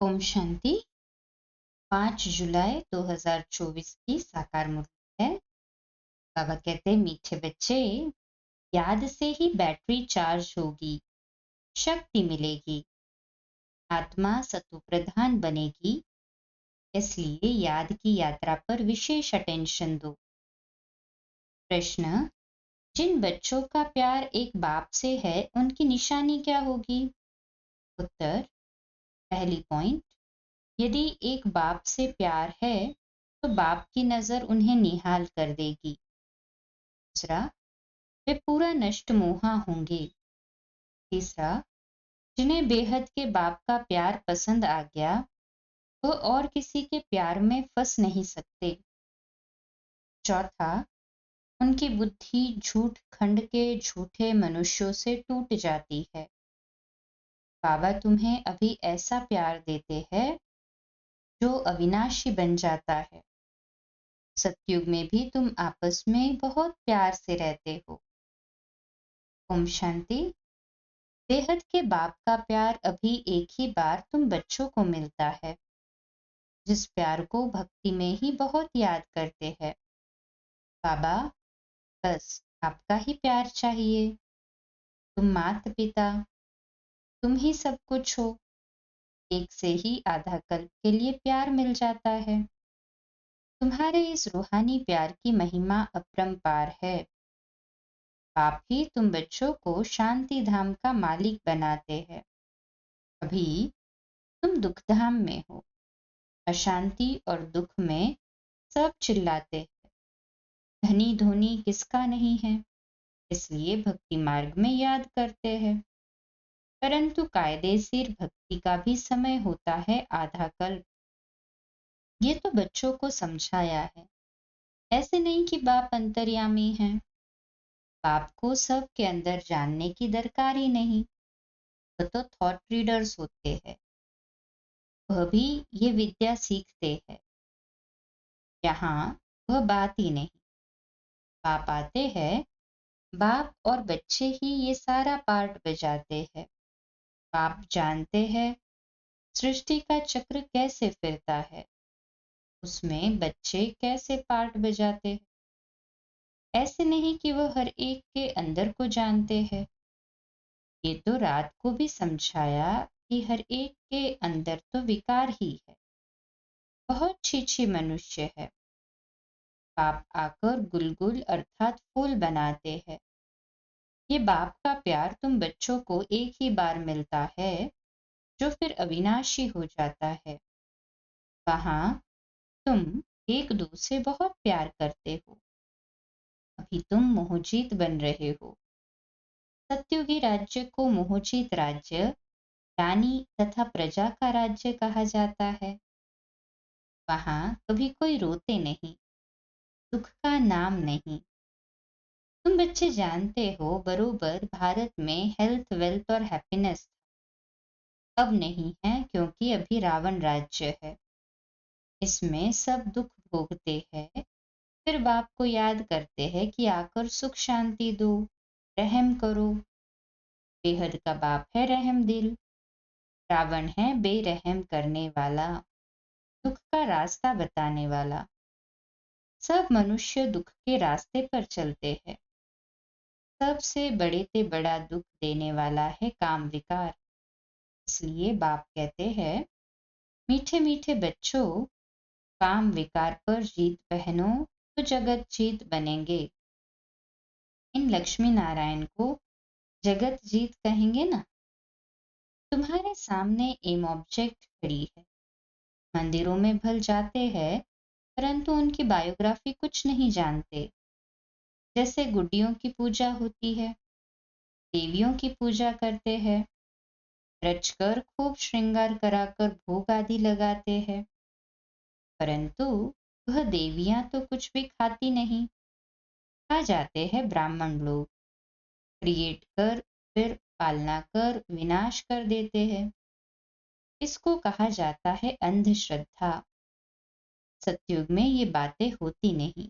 ओम शांति। 5 जुलाई 2024 की साकार मुरली है। बाबा कहते मीठे बच्चे, याद से ही बैटरी चार्ज होगी, शक्ति मिलेगी, आत्मा सत्व प्रधान बनेगी। इसलिए याद की यात्रा पर विशेष अटेंशन दो। प्रश्न, जिन बच्चों का प्यार एक बाप से है उनकी निशानी क्या होगी? उत्तर, पहली पॉइंट, यदि एक बाप से प्यार है तो बाप की नजर उन्हें निहाल कर देगी। दूसरा, वे पूरा नष्ट मोहा होंगे। तीसरा, जिन्हें बेहद के बाप का प्यार पसंद आ गया वो और किसी के प्यार में फंस नहीं सकते। चौथा, उनकी बुद्धि झूठ खंड के झूठे मनुष्यों से टूट जाती है। बाबा तुम्हें अभी ऐसा प्यार देते हैं जो अविनाशी बन जाता है। सतयुग में भी तुम आपस में बहुत प्यार से रहते हो। ओम शांति। बेहद के बाप का प्यार अभी एक ही बार तुम बच्चों को मिलता है, जिस प्यार को भक्ति में ही बहुत याद करते हैं। बाबा, बस आपका ही प्यार चाहिए। तुम माता पिता, तुम ही सब कुछ हो। एक से ही आधा कल्प के लिए प्यार मिल जाता है। तुम्हारे इस रूहानी प्यार की महिमा अपरंपार है। आप ही तुम बच्चों को शांति धाम का मालिक बनाते हैं। अभी तुम दुखधाम में हो। अशांति और दुख में सब चिल्लाते हैं, धनी धोनी किसका नहीं है, इसलिए भक्ति मार्ग में याद करते हैं। परंतु कायदेसीर भक्ति का भी समय होता है आधा कल्प। ये तो बच्चों को समझाया है। ऐसे नहीं कि बाप अंतर्यामी हैं। बाप को सब के अंदर जानने की दरकार ही नहीं। वह तो थॉट रीडर्स होते हैं। वह भी ये विद्या सीखते हैं। यहाँ वह बात ही नहीं। बाप आते हैं, बाप और बच्चे ही ये सारा पार्ट बजाते हैं। बाप जानते हैं सृष्टि का चक्र कैसे फिरता है, उसमें बच्चे कैसे पार्ट बजाते हैं। ऐसे नहीं कि वह हर एक के अंदर को जानते हैं। ये तो रात को भी समझाया कि हर एक के अंदर तो विकार ही है, बहुत छीछी मनुष्य है। बाप आकर गुलगुल अर्थात फूल बनाते हैं। ये बाप का प्यार तुम बच्चों को एक ही बार मिलता है जो फिर अविनाशी हो जाता है। वहां तुम एक दूसरे बहुत प्यार करते हो। अभी तुम मोहजीत बन रहे हो। सत्युगी राज्य को मोहजीत राज्य, रानी तथा प्रजा का राज्य कहा जाता है। वहां कभी कोई रोते नहीं, दुख का नाम नहीं। तुम बच्चे जानते हो बरोबर भारत में हेल्थ वेल्थ और हैप्पीनेस अब नहीं है, क्योंकि अभी रावण राज्य है। इसमें सब दुख भोगते हैं, फिर बाप को याद करते हैं कि आकर सुख शांति दो, रहम करो। बेहद का बाप है रहम दिल, रावण है बेरहम करने वाला, दुख का रास्ता बताने वाला। सब मनुष्य दुख के रास्ते पर चलते हैं। सबसे बड़े से बड़ा दुख देने वाला है काम विकार। इसलिए बाप कहते हैं, मीठे मीठे बच्चों, काम विकार पर जीत पहनो तो जगत जीत बनेंगे। इन लक्ष्मी नारायण को जगत जीत कहेंगे ना। तुम्हारे सामने एम ऑब्जेक्ट खड़ी है। मंदिरों में भल जाते हैं, परंतु उनकी बायोग्राफी कुछ नहीं जानते। जैसे गुड्डियों की पूजा होती है, देवियों की पूजा करते हैं, रचकर खूब श्रृंगार कराकर भोग आदि लगाते हैं, परंतु वह देवियां तो कुछ भी खाती नहीं। खा जाते हैं ब्राह्मण लोग। क्रिएट कर फिर पालना कर विनाश कर देते हैं। इसको कहा जाता है अंधश्रद्धा। सतयुग में ये बातें होती नहीं।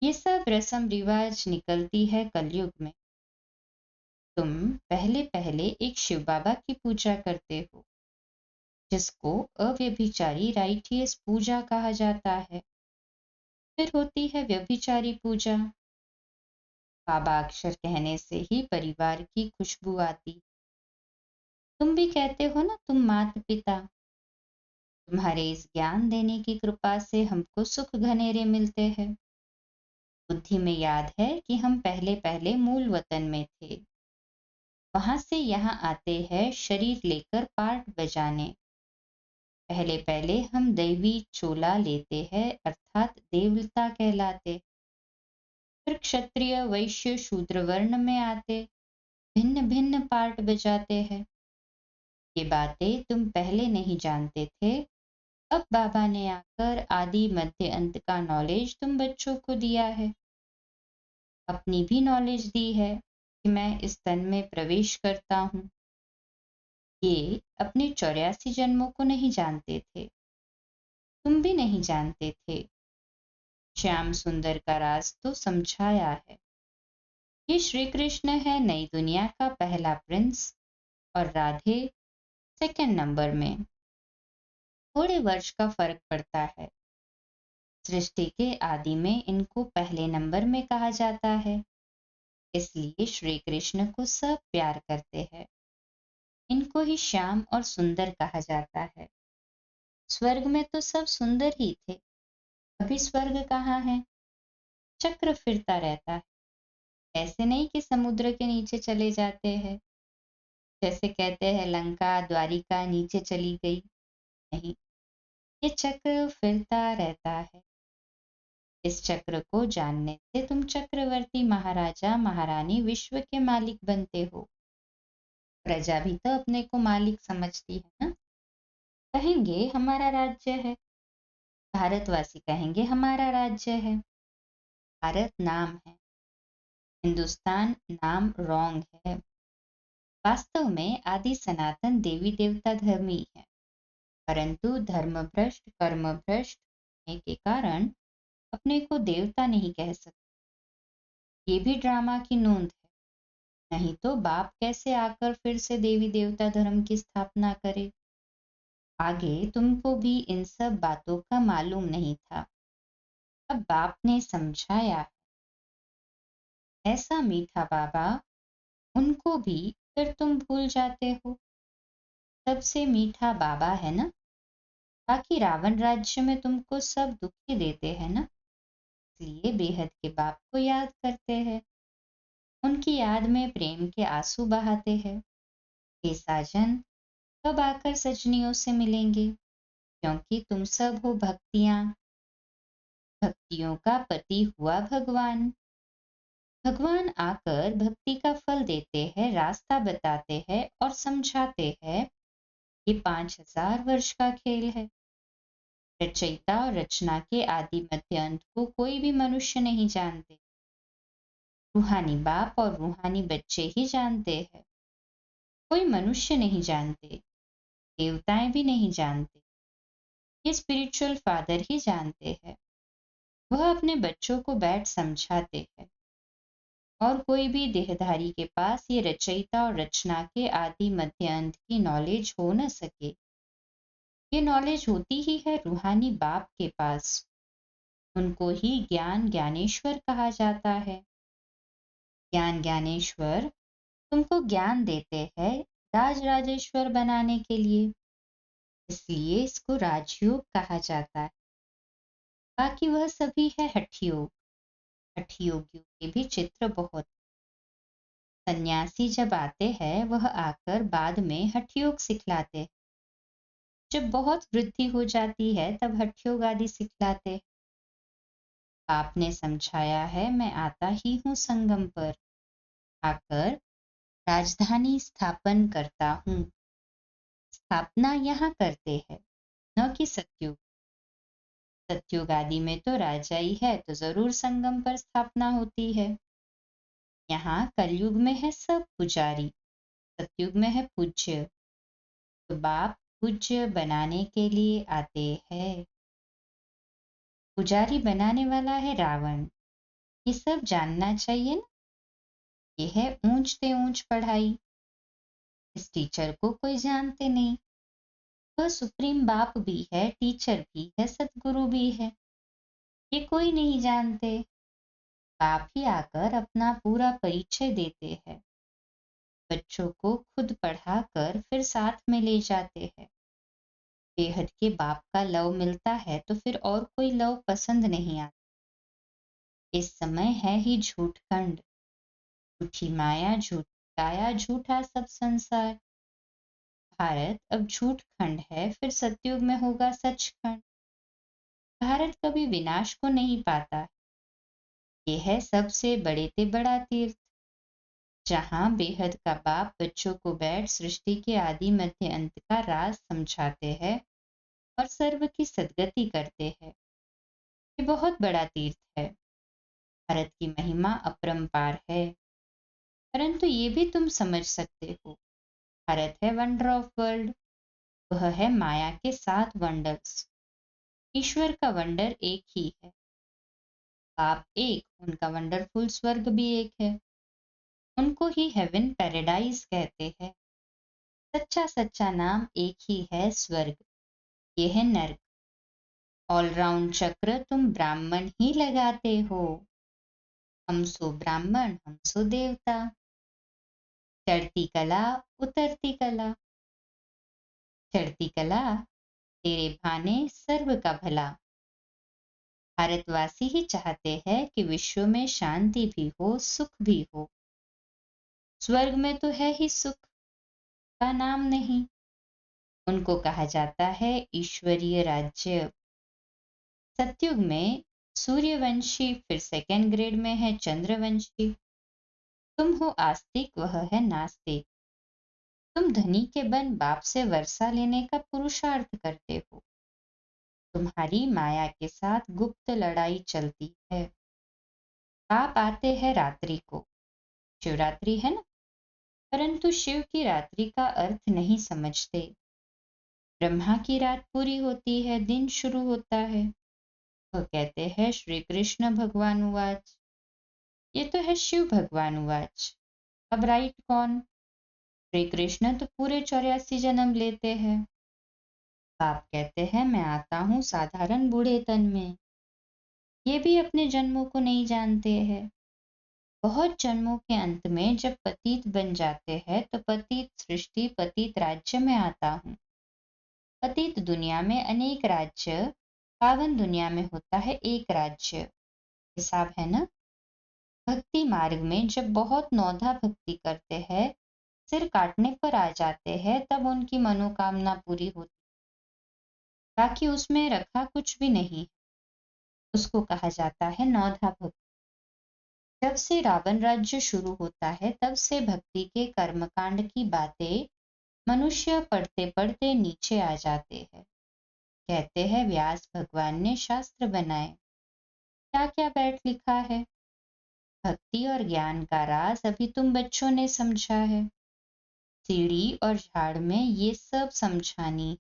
ये सब रस्म रिवाज निकलती है कलयुग में। तुम पहले पहले एक शिव बाबा की पूजा करते हो, जिसको अव्यभिचारी राइटियस पूजा कहा जाता है। फिर होती है व्यभिचारी पूजा। बाबा अक्षर कहने से ही परिवार की खुशबू आती। तुम भी कहते हो ना, तुम माता पिता, तुम्हारे इस ज्ञान देने की कृपा से हमको सुख घनेरे मिलते हैं। बुद्धि में याद है कि हम पहले पहले मूल वतन में थे, वहां से यहाँ आते हैं शरीर लेकर पार्ट बजाने। पहले पहले हम दैवी चोला लेते हैं अर्थात देवता कहलाते। फिर क्षत्रिय वैश्य शूद्र वर्ण में आते, भिन्न भिन्न पार्ट बजाते हैं। ये बातें तुम पहले नहीं जानते थे। अब बाबा ने आकर आदि मध्य अंत का नॉलेज तुम बच्चों को दिया है। अपनी भी नॉलेज दी है कि मैं इस तन में प्रवेश करता हूँ। ये अपने 84 जन्मों को नहीं जानते थे, तुम भी नहीं जानते थे। श्याम सुंदर का राज तो समझाया है। ये श्री कृष्ण है नई दुनिया का पहला प्रिंस और राधे सेकंड नंबर में। थोड़े वर्ष का फर्क पड़ता है। सृष्टि के आदि में इनको पहले नंबर में कहा जाता है, इसलिए श्री कृष्ण को सब प्यार करते हैं। इनको ही श्याम और सुंदर कहा जाता है। स्वर्ग में तो सब सुंदर ही थे, अभी स्वर्ग कहाँ है? चक्र फिरता रहता है। ऐसे नहीं कि समुद्र के नीचे चले जाते हैं, जैसे कहते हैं लंका द्वारिका नीचे चली गई। नहीं, ये चक्र फिरता रहता है। इस चक्र को जानने से तुम चक्रवर्ती महाराजा महारानी विश्व के मालिक बनते हो। प्रजा भी तो अपने को मालिक समझती है ना। कहेंगे हमारा राज्य है, भारतवासी कहेंगे हमारा राज्य है। भारत नाम है, हिंदुस्तान नाम रॉन्ग है। वास्तव में आदि सनातन देवी देवता धर्मी है, परंतु धर्म भ्रष्ट कर्म भ्रष्ट होने के कारण अपने को देवता नहीं कह सकते। ये भी ड्रामा की नोंद है, नहीं तो बाप कैसे आकर फिर से देवी देवता धर्म की स्थापना करे। आगे तुमको भी इन सब बातों का मालूम नहीं था, अब बाप ने समझाया। ऐसा मीठा बाबा, उनको भी फिर तुम भूल जाते हो। सबसे मीठा बाबा है ना। बाकी रावण राज्य में तुमको सब दुखी देते हैं ना, इसलिए बेहद के बाप को याद करते हैं। उनकी याद में प्रेम के आंसू बहाते हैं। हे साजन, कब आकर सजनियों से मिलेंगे, क्योंकि तुम सब हो भक्तियां। भक्तियों का पति हुआ भगवान। भगवान आकर भक्ति का फल देते हैं, रास्ता बताते हैं और समझाते हैं। ये 5000 वर्ष का खेल है। रचयिता और रचना के आदि मध्य अंत को कोई भी मनुष्य नहीं जानते। रूहानी बाप और रूहानी बच्चे ही जानते हैं। कोई मनुष्य नहीं जानते, देवताएं भी नहीं जानते। ये स्पिरिचुअल फादर ही जानते हैं। वह अपने बच्चों को बैठ समझाते हैं। और कोई भी देहधारी के पास ये रचयिता और रचना के आदि मध्य अंत की नॉलेज हो न सके। ये नॉलेज होती ही है रूहानी बाप के पास। उनको ही ज्ञान ज्ञानेश्वर कहा जाता है। ज्ञान ज्ञानेश्वर तुमको ज्ञान देते हैं राज राजेश्वर बनाने के लिए, इसलिए इसको राजयोग कहा जाता है। बाकी वह सभी है हठयोग। हठयोगियों के भी चित्र बहुत। सन्यासी जब आते हैं वह आकर बाद में हठयोग सिखलाते हैं। जब बहुत वृद्धि हो जाती है तब हठयोग आदि सिखलाते हैं। आपने समझाया है मैं आता ही हूँ संगम पर आकर राजधानी स्थापन करता हूँ। स्थापना यहाँ करते हैं, न कि सतयुग। सतयुग आदि में तो राजा ही है तो जरूर संगम पर स्थापना होती है। यहाँ कलयुग में है सब पुजारी, सतयुग में है पूज्य। तो बाप पूज्य बनाने के लिए आते हैं। पुजारी बनाने वाला है रावण। ये सब जानना चाहिए ना। ये है ऊंच से ऊंच पढ़ाई। इस टीचर को कोई जानते नहीं, वह सुप्रीम बाप भी है, टीचर भी है, सदगुरु भी है। ये कोई नहीं जानते। बाप ही आकर अपना पूरा परिचय देते हैं। बच्चों को खुद पढ़ाकर फिर साथ में ले जाते हैं। बेहद के बाप का लव मिलता है तो फिर और कोई लव पसंद नहीं आता। इस समय है ही झूठ खंड, झूठी माया, झूठ काया, झूठा सब संसार। भारत अब झूठ खंड है, फिर सतयुग में होगा सचखंड। भारत कभी विनाश को नहीं पाता। ये है सबसे बड़े ते बड़ा तीर्थ, जहाँ बेहद का बाप बच्चों को बैठ सृष्टि के आदि मध्य अंत का राज समझाते हैं और सर्व की सद्गति करते हैं। ये बहुत बड़ा तीर्थ है। भारत की महिमा अपरंपार है। परंतु ये भी तुम समझ सकते हो, भारत है वंडर ऑफ वर्ल्ड। वह है माया के 7 वंडर्स। ईश्वर का वंडर एक ही है। बाप एक, उनका वंडरफुल स्वर्ग भी एक है। उनको ही हेवन पैराडाइज कहते हैं। सच्चा सच्चा नाम एक ही है, स्वर्ग। ये है नर्क। ऑलराउंड चक्र तुम ब्राह्मण ही लगाते हो। हम सो ब्राह्मण, हम सो देवता। चढ़ती कला, उतरती कला। चढ़ती कला, तेरे भाने सर्व का भला। भारतवासी ही चाहते हैं कि विश्व में शांति भी हो, सुख भी हो। स्वर्ग में तो है ही सुख, का नाम नहीं। उनको कहा जाता है ईश्वरीय राज्य। सतयुग में सूर्यवंशी, फिर सेकंड ग्रेड में है चंद्रवंशी। तुम हो आस्तिक, वह है नास्तिक। तुम धनी के बन बाप से वर्षा लेने का पुरुषार्थ करते हो। तुम्हारी माया के साथ गुप्त लड़ाई चलती है। बाप आते हैं रात्रि को, शिवरात्रि है ना, परंतु शिव की रात्रि का अर्थ नहीं समझते। ब्रह्मा की रात पूरी होती है, दिन शुरू होता है। वह कहते हैं श्री कृष्ण भगवान उवाच। ये तो है शिव भगवान उवाच। अब राइट कौन? श्री कृष्ण तो पूरे 84 जन्म लेते हैं। बाप कहते हैं मैं आता हूँ साधारण बूढ़े तन में। ये भी अपने जन्मों को नहीं जानते हैं। बहुत जन्मों के अंत में जब पतित बन जाते हैं तो पतित सृष्टि, पतित राज्य में आता हूँ। पतित दुनिया में अनेक राज्य, पावन दुनिया में होता है एक राज्य। हिसाब है ना। भक्ति मार्ग में जब बहुत नौधा भक्ति करते हैं, सिर काटने पर आ जाते हैं, तब उनकी मनोकामना पूरी होती। बाकी उसमें रखा कुछ भी नहीं। उसको कहा जाता है नौधा भक्ति। जब से रावण राज्य शुरू होता है, तब से भक्ति के कर्मकांड की बातें मनुष्य पढ़ते पढ़ते नीचे आ जाते हैं। कहते हैं व्यास भगवान ने शास्त्र बनाए, क्या क्या बैठ लिखा है। भक्ति और ज्ञान का राज अभी तुम बच्चों ने समझा है। सीढ़ी और झाड़ में ये सब समझानी।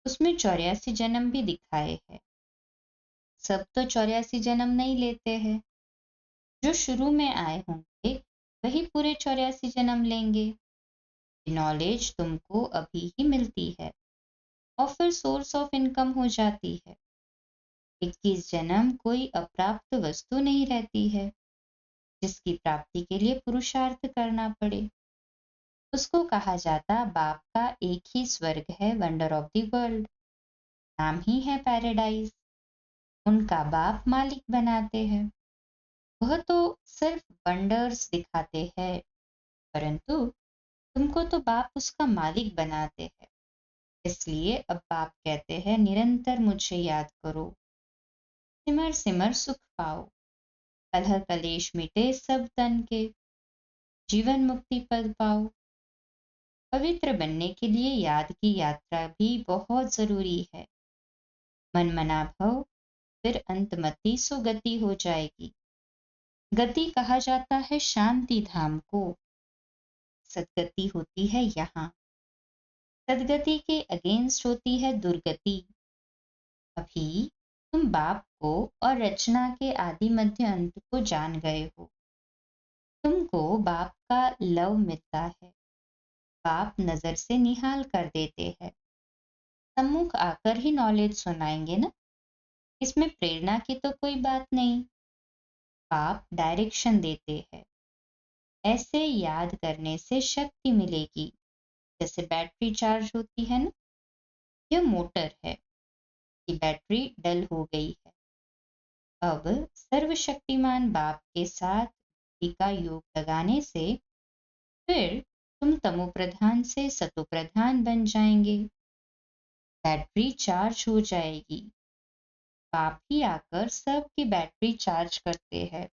उसमें 84 जन्म भी दिखाए हैं। सब तो 84 जन्म नहीं लेते हैं। जो शुरू में आए होंगे वही पूरे 84 जन्म लेंगे। नॉलेज तुमको अभी ही मिलती है और फिर सोर्स ऑफ इनकम हो जाती है। 21 जन्म कोई अप्राप्त वस्तु नहीं रहती है, जिसकी प्राप्ति के लिए पुरुषार्थ करना पड़े। उसको कहा जाता बाप का एक ही स्वर्ग है, वंडर ऑफ द वर्ल्ड। नाम ही है पैराडाइज। उनका बाप मालिक बनाते हैं। वह तो सिर्फ वंडर्स दिखाते हैं, परंतु तुमको तो बाप उसका मालिक बनाते हैं। इसलिए अब बाप कहते हैं निरंतर मुझे याद करो, सिमर सिमर सुख पाओ, कलह कलेश मिटे सब तन के, जीवन मुक्ति पद पाओ। पवित्र बनने के लिए याद की यात्रा भी बहुत जरूरी है। मन मना भव, फिर अंतमति सो गति हो जाएगी। गति कहा जाता है शांति धाम को। सदगति होती है यहाँ। सदगति के अगेंस्ट होती है दुर्गति। अभी तुम बाप को और रचना के आदि मध्य अंत को जान गए हो। तुमको बाप का लव मिलता है। बाप नजर से निहाल कर देते हैं। सम्मुख आकर ही नॉलेज सुनाएंगे ना, इसमें प्रेरणा की तो कोई बात नहीं। आप डायरेक्शन देते हैं, ऐसे याद करने से शक्ति मिलेगी, जैसे बैटरी चार्ज होती है ना। यह मोटर है कि बैटरी डल हो गई है। अब सर्वशक्तिमान बाप के साथ बुद्धि का योग लगाने से फिर तुम तमोप्रधान से सतोप्रधान बन जाएंगे, बैटरी चार्ज हो जाएगी। बाप ही आकर सबकी बैटरी चार्ज करते हैं,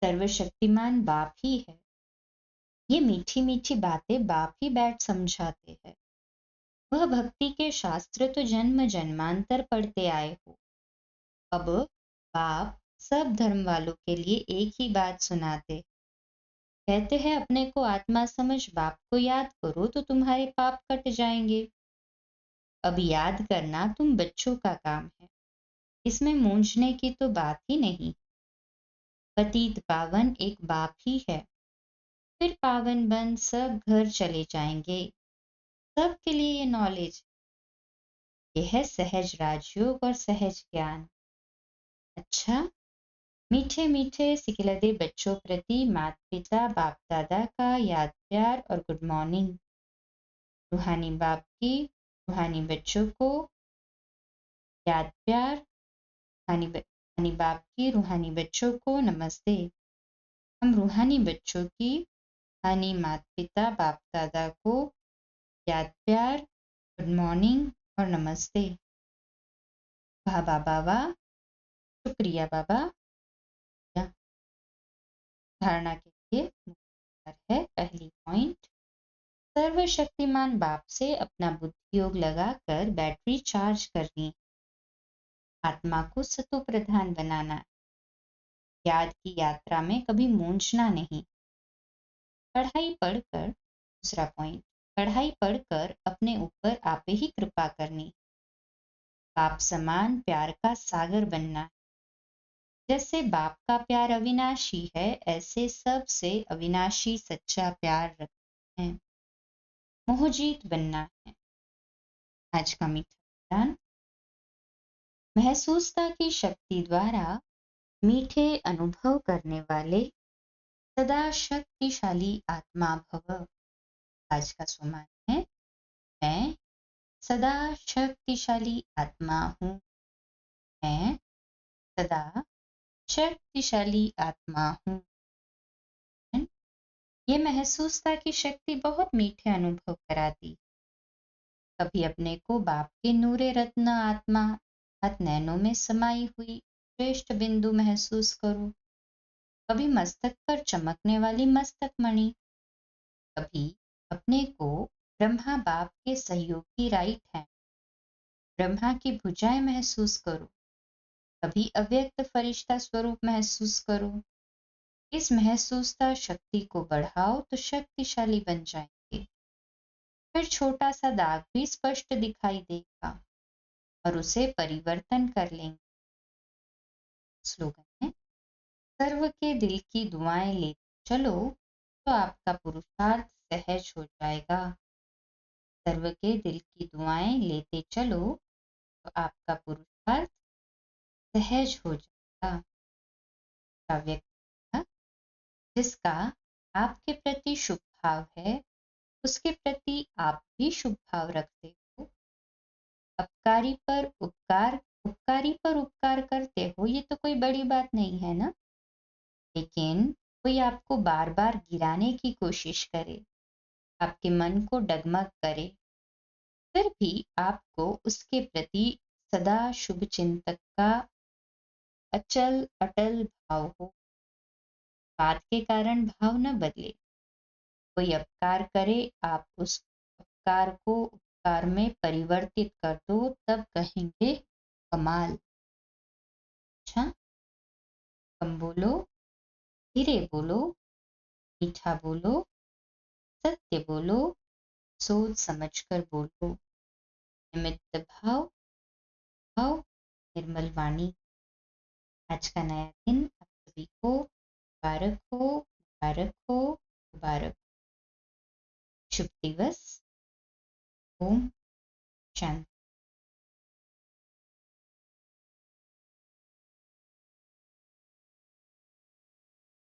सर्वशक्तिमान बाप ही है। ये मीठी मीठी बातें बाप ही बैठ समझाते हैं। वह भक्ति के शास्त्र तो जन्म जन्मांतर पढ़ते आए हो। अब बाप सब धर्म वालों के लिए एक ही बात सुनाते, कहते हैं अपने को आत्मा समझ बाप को याद करो तो तुम्हारे पाप कट जाएंगे। अब याद करना तुम बच्चों का काम है, इसमें मूंझने की तो बात ही नहीं। पतित पावन एक बाप ही है, फिर पावन बन सब घर चले जाएंगे। सबके लिए ये नॉलेज, यह है सहज राजयोग और सहज ज्ञान। अच्छा, मीठे मीठे सिकिलदे बच्चों प्रति माता पिता बाप दादा का याद प्यार और गुड मॉर्निंग। रूहानी बाप की रूहानी बच्चों को याद प्यार, रूहानी बाप की रूहानी बच्चों को नमस्ते। हम रूहानी बच्चों की रूहानी माता पिता बाप दादा को याद प्यार, गुड मॉर्निंग और नमस्ते। वाह बाबा वाह, शुक्रिया बाबा। धारणा के लिए है पहली पॉइंट, सर्वशक्तिमान बाप से अपना बुद्धि योग लगाकर बैटरी चार्ज करनी, आत्मा को सतो प्रधान बनाना, याद की यात्रा में कभी मूंझना नहीं। पढ़ाई पढ़कर, दूसरा पॉइंट, पढ़ाई पढ़कर अपने ऊपर आपे ही कृपा करनी, बाप समान प्यार का सागर बनना। जैसे बाप का प्यार अविनाशी है, ऐसे सबसे अविनाशी सच्चा प्यार रखते हैं। मोहजीत बनना है। आज का मीठा ज्ञान, महसूसता की शक्ति द्वारा मीठे अनुभव करने वाले सदा शक्तिशाली आत्मा भव। आज का सुमान है, मैं सदा शक्तिशाली आत्मा हूँ। मैं सदा शक्तिशाली आत्मा हूँ। ये महसूसता की शक्ति बहुत मीठे अनुभव कराती। कभी अपने को बाप के नूरे रत्न आत्मा हथ नैनों में समाई हुई श्रेष्ठ बिंदु महसूस करो। कभी मस्तक पर चमकने वाली मस्तक मणि, कभी अपने को ब्रह्मा बाप के सहयोगी राइट हैंड ब्रह्मा की भुजाएं महसूस करो। कभी अव्यक्त फरिश्ता स्वरूप महसूस करो। इस महसूसता शक्ति को बढ़ाओ तो शक्तिशाली बन जाएंगे। फिर छोटा सा दाग भी स्पष्ट दिखाई देगा और उसे परिवर्तन कर लेंगे। स्लोगन है, सर्व के दिल की दुआएं ले चलो तो आपका पुरुषार्थ सहज हो जाएगा। सर्व के दिल की दुआएं लेते चलो तो आपका पुरुषार्थ सहज हो जाएगा। का व्यक्ति जिसका आपके प्रति शुभ भाव है, उसके प्रति आप भी शुभ भाव रखते हो। उपकारी पर उपकार करते हो, ये तो कोई बड़ी बात नहीं है ना। लेकिन कोई आपको बार बार गिराने की कोशिश करे, आपके मन को डगमग करे, फिर भी आपको उसके प्रति सदा शुभ चिंतक का अचल अटल भाव हो। बात के कारण भाव न बदले। कोई अपकार करे, आप उस अपकार को उपकार में परिवर्तित कर दो, तब कहेंगे कमाल। अच्छा, कम बोलो, धीरे बोलो, मीठा बोलो, सत्य बोलो, सोच समझकर बोलो। निमित्त भाव भाव निर्मल वाणी। आज का नया दिन आप सभी को मुबारक हो, मुबारक हो, मुबारक। शुभ दिवस। ओम शांति।